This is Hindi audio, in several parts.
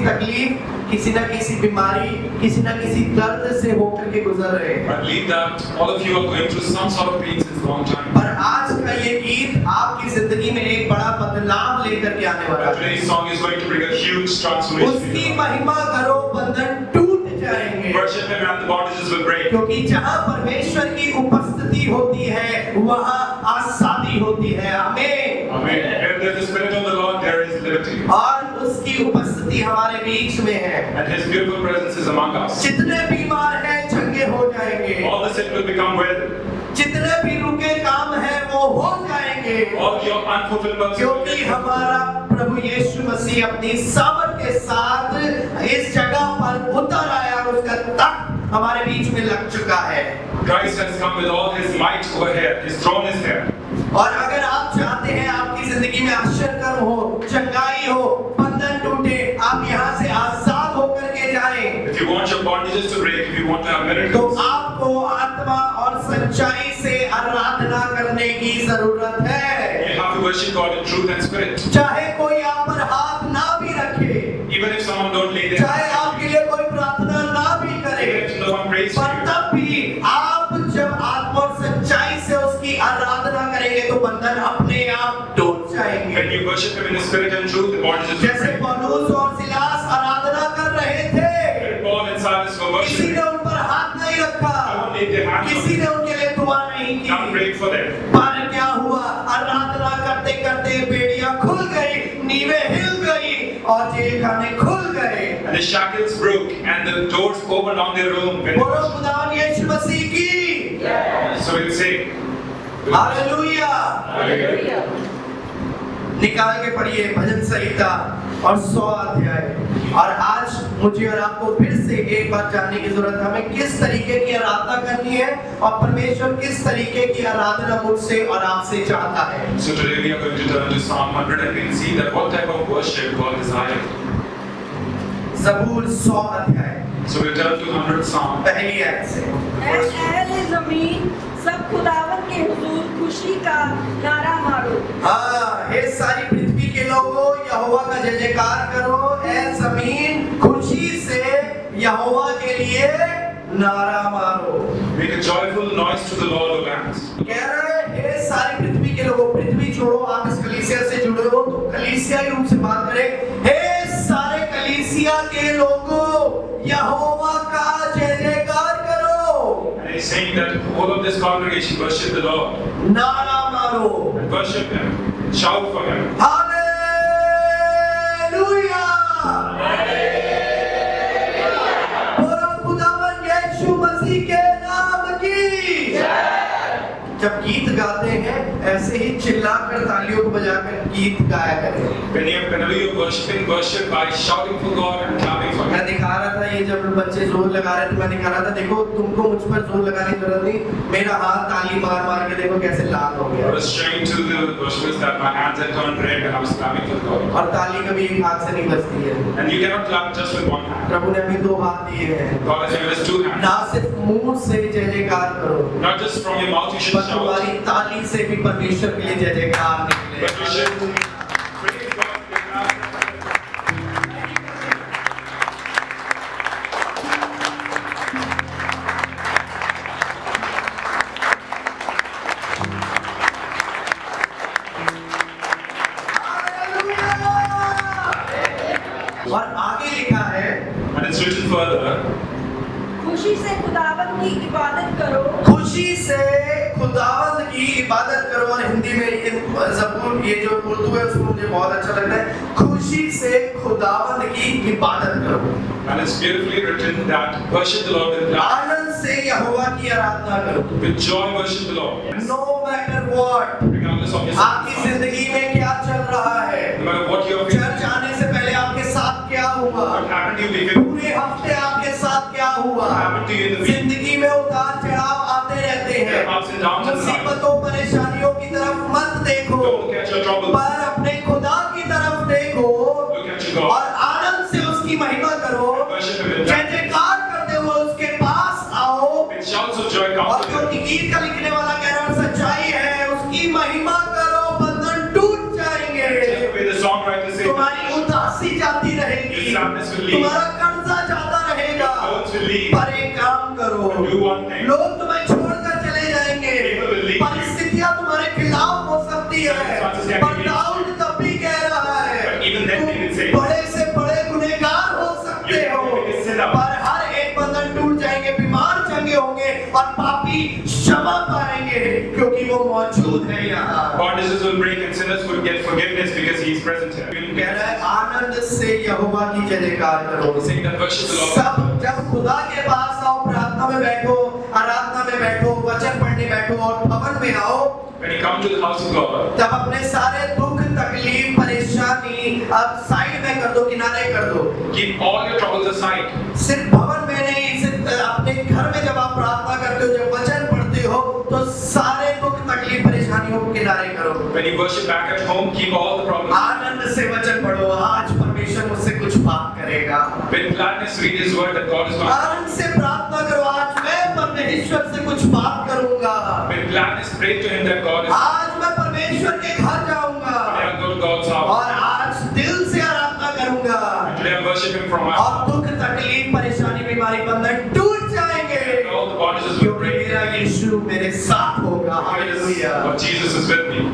तकलीफ, किसी ना किसी बीमारी, किसी ना किसी दर्द से होकर के गुजर रहे हैं। I believe that all of you are going through some sort of pain since a long time. पर आज का ये गीत आपकी जिंदगी में एक बड़ा बदलाव लेकर के आने वाला है। Today's song is going to bring a huge transformation. उसकी महिमा करो, बंधन टूट जाएंगे। Worship Him and the bondages will break. क्योंकि जहाँ परमेश्वर की उपस्थिति होती है, वहाँ आजादी होती है। आमीन। Amen. Where there is the Spirit of the Lord, there is liberty. और उसकी उपस्थिति हमारे बीच में है। And His beautiful presence is among us. जितने बीमार हैं चंगे हो जाएंगे। All the sick will become well. जितने भी रुके काम है वो हो जाएंगे। All your unfulfilled purposes. क्योंकि हमारा प्रभु यीशु मसीह अपनी सामर्थ के साथ इस जगह पर उतर आया और उसका तख्त हमारे बीच में लग चुका है। Christ has come with all His might over here. His throne is here. और अगर आप चाहते हैं आपकी जिंदगी में आश्चर्य हो, चंगाई हो, बंधन टूटे, आप यहाँ से आजाद होकर के जाएं। If you want your bondages to break, if you want to have तो miracles, आपको आत्मा और सच्चाई से आराधना करने की जरूरत है। you have to worship God in truth and spirit. चाहे कोई आप पर हाथ ना भी रखे, Even if someone don't lay their चाहे hands on आपके लिए कोई प्रार्थना ना भी you, करे, even if no one prays for पर you, तब भी आप जब आत्मा और सच्चाई से उसकी आराधना करेंगे तो बंधन अपने आप टूट जाएंगे। when you worship Him in the spirit and truth, the bondages will जैसे break. पौलुस और सिलास आराधना कर रहे थे, Paul and Silas were किसी worshiping. ने उन पर हाथ नहीं रखा, No one laid their hands on किसी ने them. उनके लिए दुआ नहीं None की। prayed for them. पर क्या हुआ? आराधना करते करते बेड़ियां खुल गई, नींवें हिल गई और जेल खाने खुल गए। And the shackles broke and the doors opened on their own. बोलो खुदावन यीशु मसीह की So we'll say, hallelujah. Hallelujah. निकाल के पढ़िए भजन संहिता और 100 अध्याय। और आज मुझे और आपको फिर से एक बार जानने की जरूरत है, हमें किस तरीके की आराधना करनी है और परमेश्वर किस तरीके की आराधना मुझसे और आपसे चाहता है। So today we are going to turn to Psalm 100 and we'll see that what type of worship God desires. ज़बूर 100 अध्याय So we'll turn to 100 Psalm. पहली आयत से। ऐ ज़मीन सब खुदावन के हुजूर खुशी का नारा मारो। हाँ, हे सारी पृथ्वी के लोगों, यहोवा का जय जयकार करो। ऐ जमीन खुशी से यहोवा के लिए नारा मारो। Make a joyful noise to the Lord of lands. कह रहे हैं, हे सारी पृथ्वी के लोगों, पृथ्वी छोड़ो, आप इस कलीसिया से जुड़े हो तो कलीसिया के रूप से बात करें। हे सारे कलीसिया के लोगों, यहोवा का जय जयकार करो। And he's saying that all of this congregation worship the Lord. नारा मारो। And worship Him. Shout for Him. Hallelujah. बोलो खुदावन यीशु मसीह के नाम की। जब गीत गाते हैं ऐसे ही चिल्लाकर तालियों को बजाकर गीत गाया करें। Whenever you're worshiping, worship by shouting for God and clapping for मैं Him. दिखा रहा था, ये जब बच्चे जोर लगा रहे थे मैं दिखा रहा था, देखो तुमको मुझ पर जोर लगाने की जरूरत नहीं, मेरा हाथ ताली मार मार के देखो कैसे लाल हो I गया। was showing to the worshipers that my hands had turned red and I was clapping for God. और ताली कभी एक हाथ से नहीं बजती है। And you cannot clap just with one hand. प्रभु ने हमें 2 हाथ दिए हैं। God has given us 2 hands. ना सिर्फ मुंह से जय जयकार करो, Not just from your mouth you should पर तुम्हारी shout, ताली से भी परमेश्वर के लिए जय जयकार निकले। but you should praise God with your mouth. और आगे लिखा है, And it's written further, खुशी से खुदावन की इबादत करो। खुशी से खुदावंद की इबादत करो। और हिंदी में ज़बूर, ये जो उर्दू है उसको मुझे बहुत अच्छा लगता है, खुशी से खुदावंद की इबादत करो। and it's beautifully written that worship the Lord with laughter. आनंद से यहोवा की आराधना करो। With joy worship the Lord. Yes. No matter what, Regardless of your आपकी circumstances. जिंदगी में क्या चल रहा है, No matter what you are facing, church आने से पहले आपके साथ क्या हुआ, what happened to you before, पूरे हफ्ते आपके साथ क्या हुआ, what happened to you in the week, जिंदगी में उतार चढ़ाव आते रहते हैं। there are ups and downs in life. मुसीबतों परेशानियों की तरफ मत देखो, Don't look at your troubles. पर अपने खुदा की तरफ देखो Look at your और God. आनंद से उसकी महिमा करो। Worship Him with जय laughter. जयकार करते हुए उसके पास आओ। With shouts of joy come और to जो Him. कि गीत का लिखने वाला कह रहा है सच्चाई है, उसकी महिमा करो, बंधन टूट जाएंगे, Just the way the songwriter says, तुम्हारी उदासी जाती your रहेगी, sadness will leave. तुम्हारा कर्जा जाता रहेगा, Loans will leave. पर एक काम करो, Do one thing. लोग तुम्हें छोड़कर चले जाएंगे, People will leave. परिस्थितियां तुम्हारे खिलाफ हो सकती है, Circumstances can पर be दाऊद तब भी कह रहा है, But even then तुम David says, बड़े से बड़े गुनहगार हो सकते You हो, can be a sinner. पर हर एक बंधन टूट जाएंगे, बीमार चंगे होंगे और पापी क्षमा पाएंगे, क्योंकि वो मौजूद है यहाँ। bondages will break and sinners will get forgiveness because he is present here. कह रहा है आनंद से यहोवा की जय जयकार करो। Sing that worship the Lord. सब जब खुदा के पास आओ, प्रार्थना में बैठो, आराधना में बैठो, वचन पढ़ने बैठो और भवन में आओ, When you come to the house of God, तब अपने सारे दुख तकलीफ परेशानी अब साइड में कर दो, किनारे कर दो। keep all your troubles aside. सिर्फ भवन में नहीं, सिर्फ अपने घर में जब आप प्रार्थना करते हो, जब वचन पढ़ते हो, तो सारे दुख तकलीफ परेशानियों को किनारे करो। When you worship back at home, keep all the problems. आनंद से वचन पढ़ो, आज परमेश्वर मुझसे कुछ बात करेगा। With gladness read His word that God is going. आनंद से प्रार्थना करो, आज मैं परमेश्वर से कुछ बात करूंगा, With gladness pray to Him that God is. आज मैं परमेश्वर के घर जाऊंगा Today I go to God's house. और आज दिल से आराधना करूंगा And today I worship Him from my और heart. दुख तकलीफ परेशानी बीमारी बंधन टूट जाएंगे, All the bondages will क्योंकि break. मेरा यीशु मेरे साथ होगा। Hallelujah. But Jesus is with me.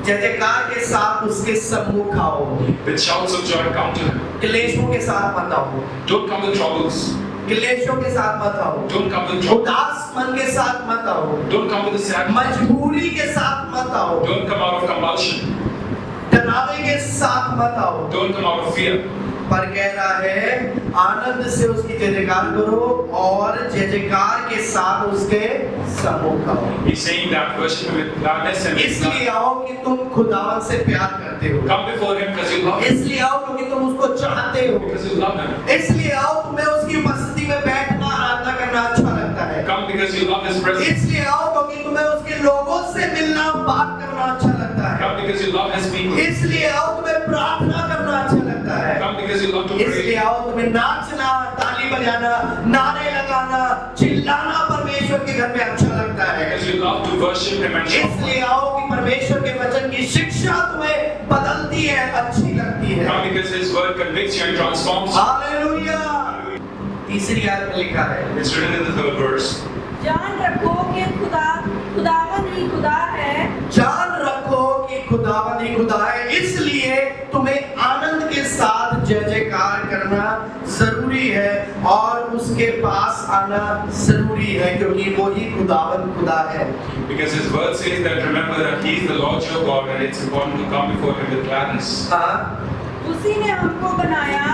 जय जयकार के साथ उसके सम्मुख आओ, With shouts of joy come to Him. क्लेशों के साथ मत आओ, Don't come with troubles. क्लेशों के साथ मत आओ, Don't come with trouble. उदास मन के साथ मत आओ, Don't come with a sad. मजबूरी के साथ मत आओ, Don't come out of compulsion. डरावे के साथ मत आओ, Don't come out of fear. पर कह रहा है आनंद से उसकी जय जयकार करो और जय जयकार के साथ उसके सम्मुख आओ। He's saying that worship Him with gladness and with इसलिए आओ कि तुम खुदावन से प्यार करते हो, come before Him because you love Him. इसलिए आओ क्योंकि तुम उसको चाहते हो, Because you love Him. इसलिए आओ तुम्हें उसकी उपस्थिति में बैठना आराधना करना अच्छा लगता है, Come because you love His presence. इसलिए आओ क्योंकि तुम्हें उसके लोगों से मिलना बात करना अच्छा लगता है, Come because you love His people. इसलिए आओ तुम्हें प्रार्थना करना अच्छा लगता है, Come because you love to इसलिए pray. आओ तुम्हें नाचना, ताली बजाना, नारे लगाना, चिल्लाना परमेश्वर के घर में अच्छा लगता है, Because you love to worship Him and shout. इसलिए आओ कि परमेश्वर के वचन की शिक्षा तुम्हें बदलती है, अच्छी लगती है। Come because His word convicts you and transforms you. Hallelujah. तीसरी आयत में लिखा है, It's written in the third verse. जान रखो कि खुदावन ही खुदा है, जान रखो कि खुदावन ही खुदा है, इसलिए तुम्हें आनंद के साथ जय जयकार करना जरूरी है और उसके पास आना जरूरी है, क्योंकि वो ही खुदावन खुदा है। Because His word says that remember that He is the Lord your God and it's important to come before Him with gladness. हाँ, उसी ने हमको बनाया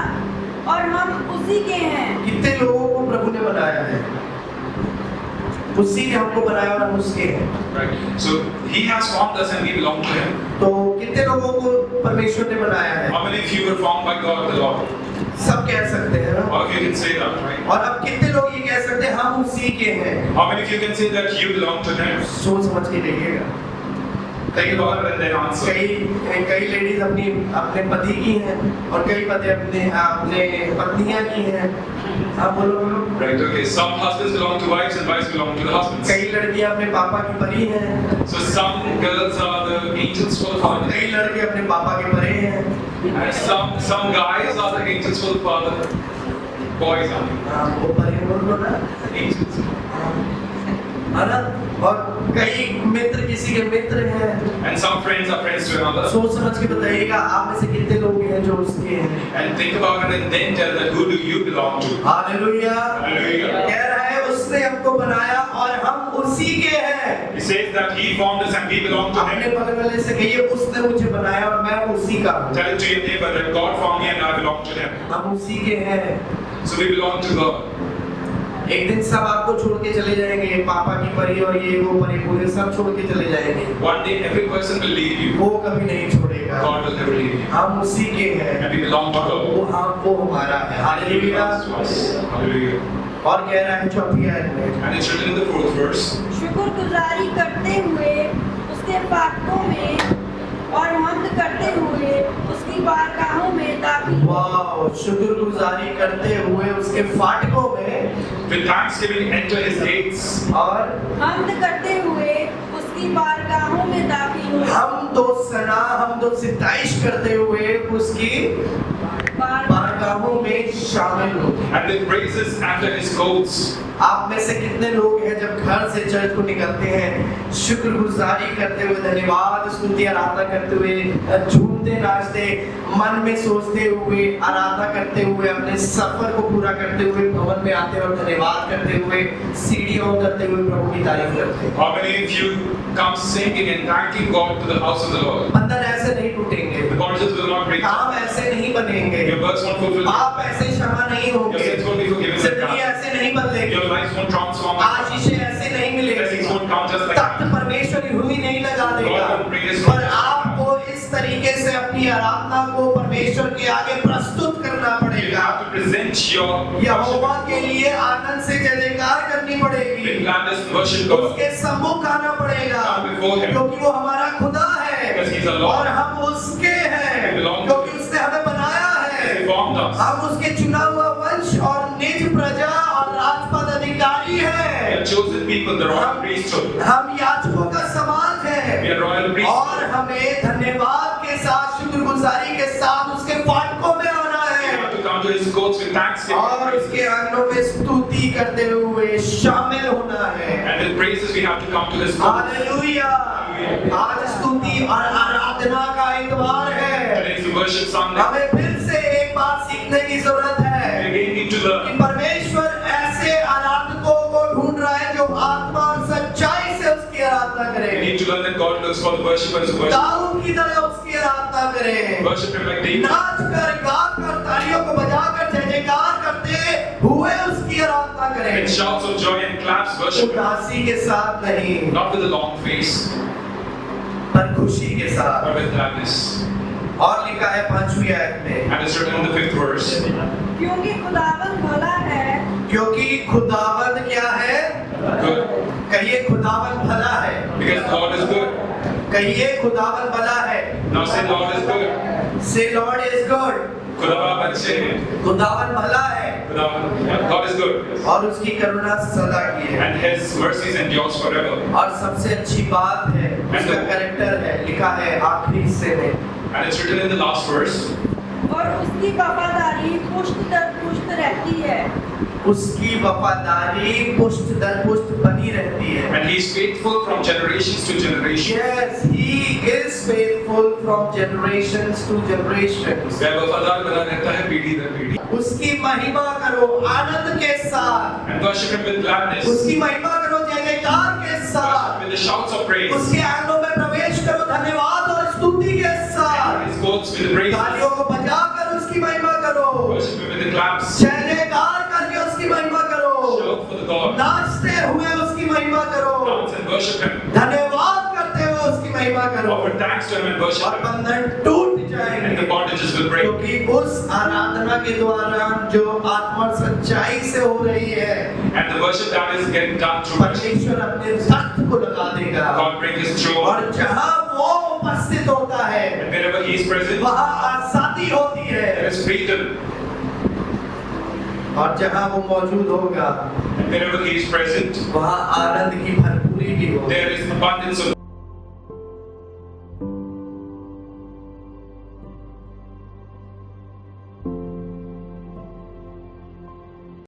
और हम उसी के हैं। कितने लोगों को प्रभु ने बनाया है? उसी ने हमको बनाया और हम उसके हैं। Right? So He has formed us and we belong to Him. तो कितने लोगों को परमेश्वर ने बनाया है? How many of you were formed by God the Lord? सब कह सकते हैं ना? All of you can say that, right? और अब कितने लोग ये कह सकते हैं हम उसी के हैं? How many of you can say that you belong to Him? सोच समझ के देखिएगा। Think about it and then answer. कई लेडीज अपने पति की हैं और कई पति अपने पत्नियां की हैं। आप बोलो। Right, okay. Some husbands belong to wives and wives belong to the husbands. कई लड़कियां अपने पापा की परी हैं। So some girls are the angels for the और father. कई लड़के अपने पापा के परे हैं। And some guys are the angels for the father. Boys are वो परे बोलो ना। angels. है ना? और कई मित्र किसी के मित्र हैं। And some friends are friends to another. सोच समझ के बताइएगा आप में से कितने लोग हैं जो उसके हैं। And think about it and then tell that who do you belong to? Hallelujah. Hallelujah. कह रहा है उसने हमको बनाया और हम उसी के हैं। He says that He formed us and we belong to अपने Him. बगल वाले से कहिए उसने मुझे बनाया और मैं उसी का हूँ। Tell it to your neighbor that God formed me and I belong to Him. हम उसी के हैं। So we belong to God. एक दिन सब आपको छोड़ के चले जाएंगे, पापा की परी और ये वो परी पूरे सब छोड़ के चले जाएंगे। One day every person will leave you. वो कभी नहीं छोड़ेगा। God will never leave you. हम उसी के हैं। And we belong to God. वो हमारा है। He hallelujah. belongs to us. Hallelujah. और कह रहा है चौथी आयत में, And it's written in the 4th verse. शुक्रगुजारी करते हुए उसके फाटकों में और हम्द करते हुए उसकी बारगाहों में दाखिल हो। वाह, शुक्रगुजारी करते हुए उसके फाटकों में With thanksgiving enter His gates. और हम्द करते हुए उसकी बारगाहों में दाखिल हो। हम दो सना हम दो सिताइश करते हुए उसकी बारगाहों में शामिल हो। and with praises after his courts. आप में से कितने लोग हैं जब घर से चर्च को निकलते हैं शुक्रगुजारी करते हुए, धन्यवाद स्तुति आराधना करते हुए, झूमते नाचते, मन में सोचते हुए, आराधना करते हुए, अपने सफर को पूरा करते हुए भवन में आते और धन्यवाद करते हुए, सीढ़ियों उतरते हुए प्रभु की तारीफ करते हैं। How many of you come singing and thanking God to the house of the Lord? बंधन ऐसे नहीं टूटेंगे, The bondages will not break. काम ऐसे नहीं बनेंगे, Your works won't fulfill. आप ऐसे क्षमा नहीं Your होंगे, sins won't be forgiven. जिंदगी ऐसे नहीं बदलेगी, Your lives won't transform. आशीषें ऐसे नहीं Blessings मिलेगी, won't come just like Takht that. परमेश्वर हुई नहीं लगा देगा, God won't bring his पर आपको इस तरीके से अपनी आराधना को परमेश्वर के आगे प्रस्तुत करना You पड़ेगा। have to present your Jehovah worship के लिए आनंद से जय जयकार करनी with पड़ेगी, gladness and worship God. उसके सम्मुख आना पड़ेगा, Come before him. क्योंकि वो हमारा खुदा है Because he's the Lord. और हम उसके हैं, We belong to क्योंकि उसने हमें बनाया He है, formed us. हम उसके चुना हुआ वंश और निज प्रजा और राजपद अधिकारी We हैं, are chosen people, the royal priesthood. हम याजकों का समाज है We are royal और priesthood. हमें धन्यवाद के साथ, शुक्रगुजारी के साथ उसके फाटकों में आना We है have to come to his courts with thanksgiving. और उसके आंगनों में स्तुति करते हुए शामिल होना है। And with praises we have to come to his courts. Hallelujah. आज स्तुति और आराधना का इतवार है, Today is the worship Sunday. हमें फिर से एक बात सीखने की जरूरत We है again need to कि learn. परमेश्वर ऐसे आराधकों को ढूंढ रहा है जो आत्मा और सच्चाई से उसकी आराधना We करें, need to learn that God looks for the worshippers who worship. Dawood की तरह उसकी आराधना करें, Worship him like David. नाच कर, गा कर, तालियों को बजा कर, जय जयकार करते हुए उसकी आराधना With करें, shouts of joy and claps worship him. उदासी के साथ नहीं Not with a long face, पर खुशी के साथ। but with gladness. और लिखा है 5वीं आयत में, And it's written in the 5th verse. क्योंकि खुदावंद भला है, क्योंकि खुदावंद क्या है? Good. कहिए खुदावंद भला है, Because God is good. कहिए खुदावंद भला है। Now say Lord is good. से लॉर्ड इज गुड, खुदावंद अच्छे हैं. खुदावंद भला है खुदावंद, God is good. और उसकी करुणा सदा की है। And his mercies endures forever. और सबसे अच्छी बात है उसका कैरेक्टर है, लिखा है आखिरी हिस्से में, And it's written in the last verse. और उसकी वफादारी पुष्ट दर पुष्ट रहती है, उसकी वफादारी पुष्ट दर पुष्ट बनी रहती है। And he is faithful from generations to generation. Yes, he is faithful from generations to generations. वह वफादार बना रहता है पीढ़ी दर पीढ़ी. उसकी महिमा करो आनंद के साथ, And worship him with gladness. उसकी महिमा करो जय जयकार के Worship साथ, with the shouts of praise. उसके आंगनों में प्रवेश करो धन्यवाद और स्तुति के साथ, And his courts with praise. तालियों को बजाकर उसकी महिमा करो, Worship him with the claps. जय जयकार करके उसकी महिमा करो, Shout for the God. नाचते हुए उसकी महिमा करो, Dance and worship him. धन्यवाद करते हुए उसकी महिमा करो, Offer thanks to him and worship और him. बंधन टूट And the जाएंगे, bondages will break. क्योंकि उस आराधना के द्वारा जो आत्मा और सच्चाई से हो रही है, And the worship that is getting done through worship. परमेश्वर अपने तख्त को लगा देगा God bring his throne. और जहाँ वो उपस्थित होता है And wherever he is present, वहाँ आजादी होती there है, is freedom. और जहाँ वो मौजूद होगा And wherever he is present, वहाँ आनंद की भरपूरी भी होगी। there is abundance of